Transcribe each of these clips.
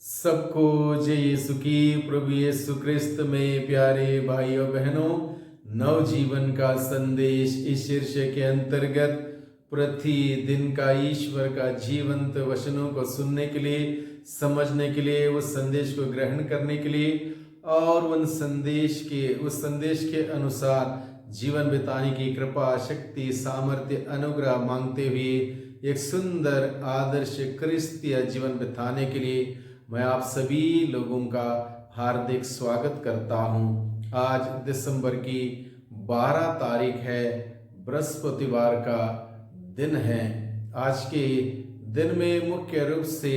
सबको जय यीशु की। प्रभु यीशु क्रिस्त में प्यारे भाइयों बहनों, नवजीवन का संदेश इस शीर्षक के अंतर्गत प्रतिदिन का ईश्वर का जीवंत वचनों को सुनने के लिए, समझने के लिए, उस संदेश को ग्रहण करने के लिए और उस संदेश के अनुसार जीवन बिताने की कृपा, शक्ति, सामर्थ्य, अनुग्रह मांगते हुए एक सुंदर आदर्श क्रिस्तीय जीवन बिताने के लिए मैं आप सभी लोगों का हार्दिक स्वागत करता हूं। आज दिसंबर की 12 तारीख है, बृहस्पतिवार का दिन है। आज के दिन में मुख्य रूप से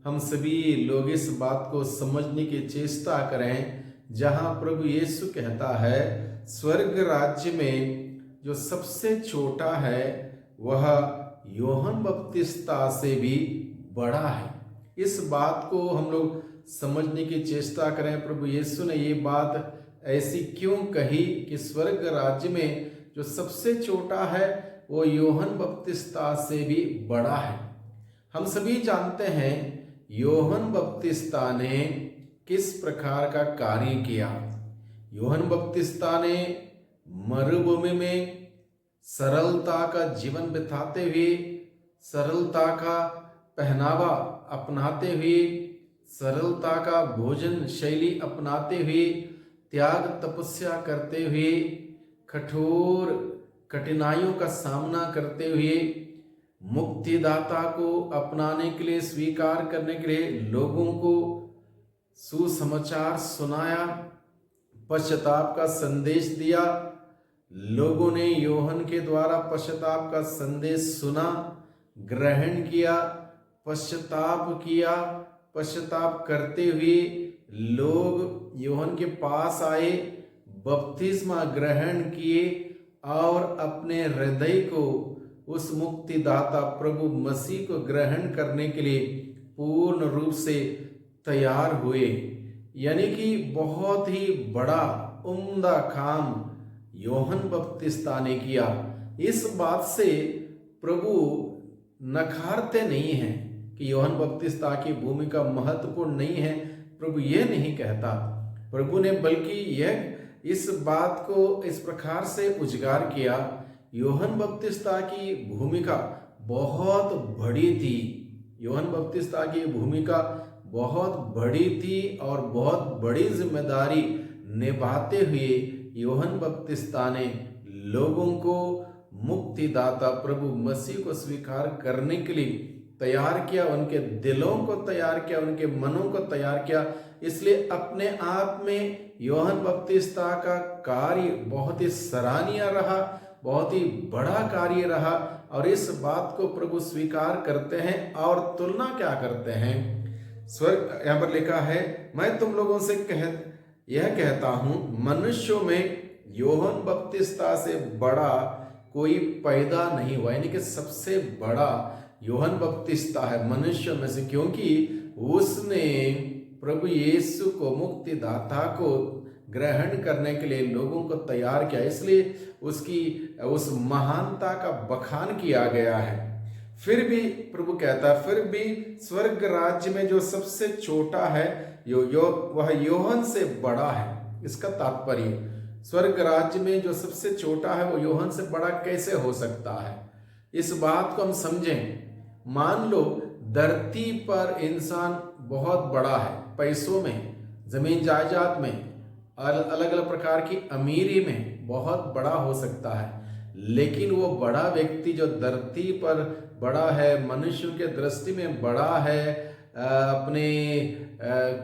हम सभी लोग इस बात को समझने की चेष्टा करें जहां प्रभु यीशु कहता है स्वर्ग राज्य में जो सबसे छोटा है वह यूहन्ना बपतिस्ता से भी बड़ा है। इस बात को हम लोग समझने की चेष्टा करें। प्रभु यीशु ने ये बात ऐसी क्यों कही कि स्वर्ग राज्य में जो सबसे छोटा है वो यूहन्ना बपतिस्ता से भी बड़ा है। हम सभी जानते हैं यूहन्ना बपतिस्ता ने किस प्रकार का कार्य किया। यूहन्ना बपतिस्ता ने मरुभूमि में सरलता का जीवन बिताते हुए, सरलता का पहनावा अपनाते हुए, सरलता का भोजन शैली अपनाते हुए, त्याग तपस्या करते हुए, कठोर कठिनाइयों का सामना करते हुए, मुक्तिदाता को अपनाने के लिए, स्वीकार करने के लिए लोगों को सुसमाचार सुनाया, पश्चाताप का संदेश दिया। लोगों ने यूहन्ना के द्वारा पश्चाताप का संदेश सुना, ग्रहण किया, पश्चाताप किया। पश्चाताप करते हुए लोग यूहन्ना के पास आए, बपतिस्मा ग्रहण किए और अपने हृदय को उस मुक्तिदाता प्रभु मसीह को ग्रहण करने के लिए पूर्ण रूप से तैयार हुए। यानी कि बहुत ही बड़ा उम्दा काम यूहन्ना बपतिस्ता ने किया। इस बात से प्रभु नकारते नहीं हैं कि यूहन्ना बपतिस्ता की भूमिका महत्वपूर्ण नहीं है। प्रभु यह नहीं कहता। प्रभु ने बल्कि इस बात को इस प्रकार से उजागर किया, यूहन्ना बपतिस्ता की भूमिका बहुत बड़ी थी। यूहन्ना बपतिस्ता की भूमिका बहुत बड़ी थी और बहुत बड़ी जिम्मेदारी निभाते हुए यूहन्ना बपतिस्ता ने लोगों को मुक्तिदाता प्रभु मसीह को स्वीकार करने के लिए तैयार किया, उनके दिलों को तैयार किया, उनके मनों को तैयार किया। इसलिए अपने आप में यूहन्ना बपतिस्ता का कार्य बहुत ही सराहनीय रहा, बहुत ही बड़ा कार्य रहा और इस बात को प्रभु स्वीकार करते हैं और तुलना क्या करते हैं। स्वर्ग यहाँ पर लिखा है, मैं तुम लोगों से यह कहता हूं, मनुष्यों में यूहन्ना बपतिस्ता से बड़ा कोई पैदा नहीं हुआ। यानी कि सबसे बड़ा यूहन्ना बपतिस्ता है मनुष्य में से, क्योंकि उसने प्रभु यीशु को, मुक्तिदाता को ग्रहण करने के लिए लोगों को तैयार किया। इसलिए उसकी उस महानता का बखान किया गया है। फिर भी प्रभु कहता है, फिर भी स्वर्ग राज्य में जो सबसे छोटा है वह यूहन्ना से बड़ा है। इसका तात्पर्य स्वर्ग राज्य में जो सबसे छोटा है वो यूहन्ना से बड़ा कैसे हो सकता है। इस बात को हम समझें। मान लो धरती पर इंसान बहुत बड़ा है, पैसों में, जमीन जायदाद में, अलग अलग प्रकार की अमीरी में बहुत बड़ा हो सकता है, लेकिन वो बड़ा व्यक्ति जो धरती पर बड़ा है, मनुष्यों के दृष्टि में बड़ा है, अपने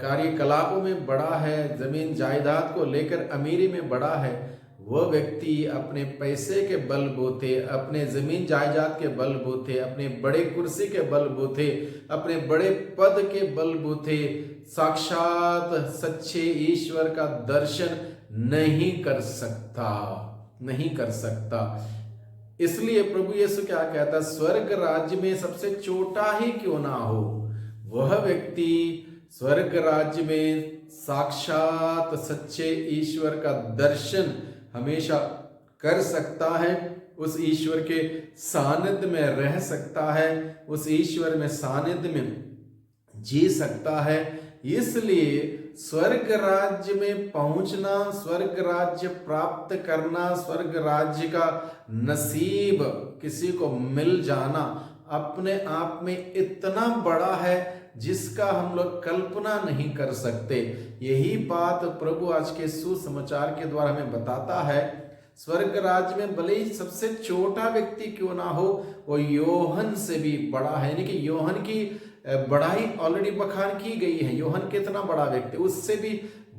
कार्यकलापों में बड़ा है, जमीन जायदाद को लेकर अमीरी में बड़ा है, वह व्यक्ति अपने पैसे के बलबूते, अपने जमीन जायदाद के बलबूते, अपने बड़े कुर्सी के बलबूते, अपने बड़े पद के बलबूते साक्षात सच्चे ईश्वर का दर्शन नहीं कर सकता। इसलिए प्रभु यीशु क्या कहता, स्वर्ग राज्य में सबसे छोटा ही क्यों ना हो, वह व्यक्ति स्वर्ग राज्य में साक्षात सच्चे ईश्वर का दर्शन हमेशा कर सकता है, उस ईश्वर के सानिध्य में रह सकता है, उस ईश्वर में सानिध्य में जी सकता है। इसलिए स्वर्ग राज्य में पहुंचना, स्वर्ग राज्य प्राप्त करना, स्वर्ग राज्य का नसीब किसी को मिल जाना अपने आप में इतना बड़ा है जिसका हम लोग कल्पना नहीं कर सकते। यही बात प्रभु आज के सुसमाचार के द्वारा हमें बताता है। स्वर्ग राज्य में भले ही सबसे छोटा व्यक्ति क्यों ना हो, वो योहन से भी बड़ा है। यानी कि योहन की बढ़ाई ऑलरेडी बखान की गई है। योहन कितना बड़ा व्यक्ति, उससे भी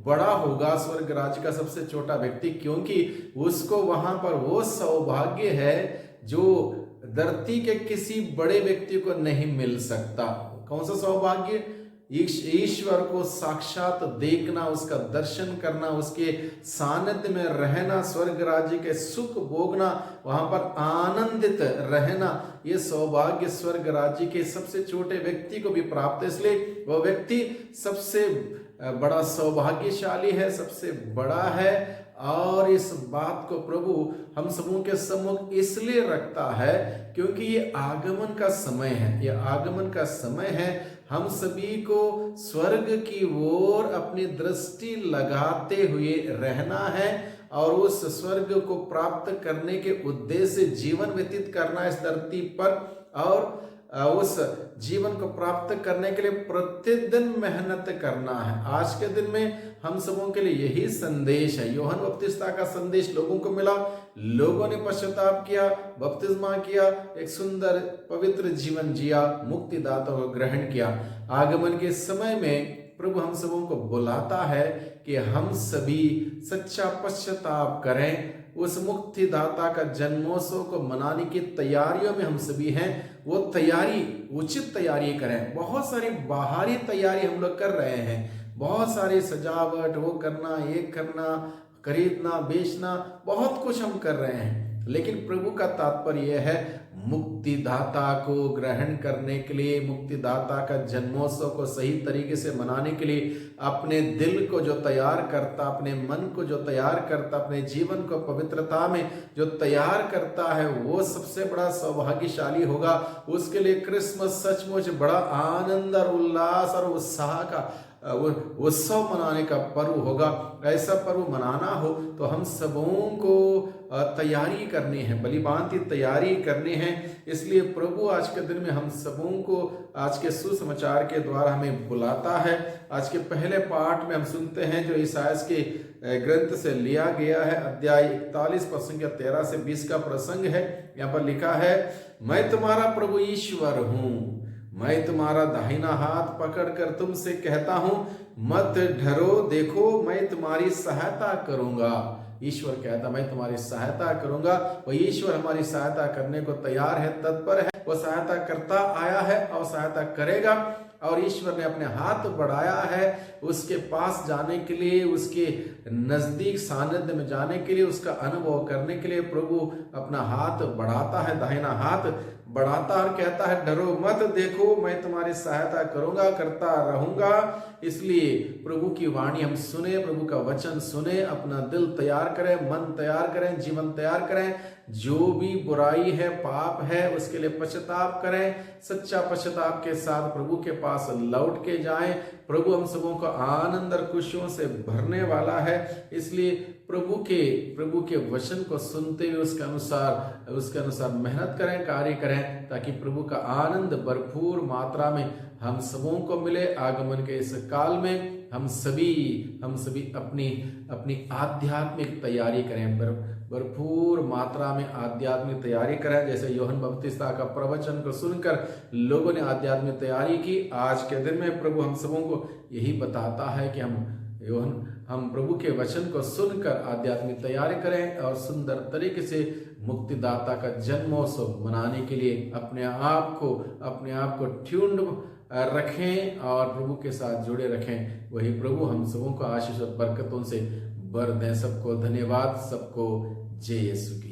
बड़ा होगा स्वर्ग राज्य का सबसे छोटा व्यक्ति, क्योंकि उसको वहां पर वो सौभाग्य है जो धरती के किसी बड़े व्यक्ति को नहीं मिल सकता। कौन सा सौभाग्य? ईश्वर को साक्षात देखना, उसका दर्शन करना, उसके सानिध्य में रहना, स्वर्ग राज्य के सुख भोगना, वहां पर आनंदित रहना, ये सौभाग्य स्वर्ग राज्य के सबसे छोटे व्यक्ति को भी प्राप्त है। इसलिए वह व्यक्ति सबसे बड़ा सौभाग्यशाली है, सबसे बड़ा है। और इस बात को प्रभु हम सबों के सम्मुख इसलिए रखता है क्योंकि ये आगमन का समय है। ये आगमन का समय है। हम सभी को स्वर्ग की ओर अपनी दृष्टि लगाते हुए रहना है और उस स्वर्ग को प्राप्त करने के उद्देश्य से जीवन व्यतीत करना इस धरती पर, और उस जीवन को प्राप्त करने के लिए प्रतिदिन मेहनत करना है। आज के दिन में हम सबों के लिए यही संदेश है। यूहन्ना बपतिस्ता का संदेश लोगों को मिला, लोगों ने पश्चाताप किया, बपतिस्मा किया, एक सुंदर पवित्र जीवन जिया, मुक्तिदाता को ग्रहण किया। आगमन के समय में प्रभु हम सबों को बुलाता है कि हम सभी सच्चा पश्चाताप करें, उस मुक्तिदाता का जन्मोत्सव को मनाने की तैयारियों में हम सभी हैं। वो तैयारी, उचित तैयारी करें। बहुत सारी बाहरी तैयारी हम लोग कर रहे हैं, बहुत सारी सजावट, वो करना, ये करना, खरीदना, बेचना, बहुत कुछ हम कर रहे हैं। लेकिन प्रभु का तात्पर्य यह है, मुक्तिदाता को ग्रहण करने के लिए, मुक्तिदाता का जन्मोत्सव को सही तरीके से मनाने के लिए अपने दिल को जो तैयार करता, अपने मन को जो तैयार करता, अपने जीवन को पवित्रता में जो तैयार करता है, वो सबसे बड़ा सौभाग्यशाली होगा। उसके लिए क्रिसमस सचमुच बड़ा आनंद और उल्लास और उत्साह का उत्सव मनाने का पर्व होगा। ऐसा पर्व मनाना हो तो हम सबों को तैयारी करनी है, भलीभांति तैयारी करनी है। इसलिए प्रभु आज के दिन में हम सबों को आज के सुसमाचार के द्वारा हमें बुलाता है। आज के पहले पाठ में हम सुनते हैं जो ईसायास के ग्रंथ से लिया गया है, अध्याय 41 पद संख्या 13 से 20 का प्रसंग है। यहाँ पर लिखा है, मैं तुम्हारा प्रभु ईश्वर हूँ, मैं तुम्हारा दाहिना हाथ पकड़कर तुमसे कहता हूं, मत डरो, देखो मैं तुम्हारी सहायता करूंगा। ईश्वर कहता, मैं तुम्हारी सहायता करूंगा। वो ईश्वर हमारी सहायता करने को तैयार है, तत्पर है। वो सहायता करता आया है और सहायता करेगा। और ईश्वर ने अपने हाथ बढ़ाया है उसके पास जाने के लिए, उसके नजदीक सानिध्य में जाने के लिए, उसका अनुभव करने के लिए प्रभु अपना हाथ बढ़ाता है, दाहिना हाथ बढ़ाता और कहता है, डरो मत, देखो मैं तुम्हारी सहायता करूंगा, करता रहूंगा। इसलिए प्रभु की वाणी हम सुने, प्रभु का वचन सुने, अपना दिल तैयार करें, मन तैयार करें, जीवन तैयार करें। जो भी बुराई है, पाप है, उसके लिए पश्चाताप करें। सच्चा पश्चाताप के साथ प्रभु के पास लौट के जाएं। प्रभु हम सबों को आनंद और खुशियों से भरने वाला है। इसलिए प्रभु के वचन को सुनते हुए उसके अनुसार मेहनत करें, कार्य करें, ताकि प्रभु का आनंद भरपूर मात्रा में हम सबों को मिले। आगमन के इस काल में हम सभी अपनी आध्यात्मिक तैयारी करें, भरपूर मात्रा में आध्यात्मिक तैयारी करें। जैसे यूहन्ना बपतिस्ता का प्रवचन को सुनकर लोगों ने आध्यात्मिक तैयारी की, आज के दिन में प्रभु हम सबों को यही बताता है कि हम प्रभु के वचन को सुनकर आध्यात्मिक तैयारी करें और सुंदर तरीके से मुक्तिदाता का जन्मोत्सव मनाने के लिए अपने आप को ट्यून्ड रखें और प्रभु के साथ जुड़े रखें। वही प्रभु हम सबों को आशीष और बरकतों से भर दें। सबको धन्यवाद, सबको जय यीशु की।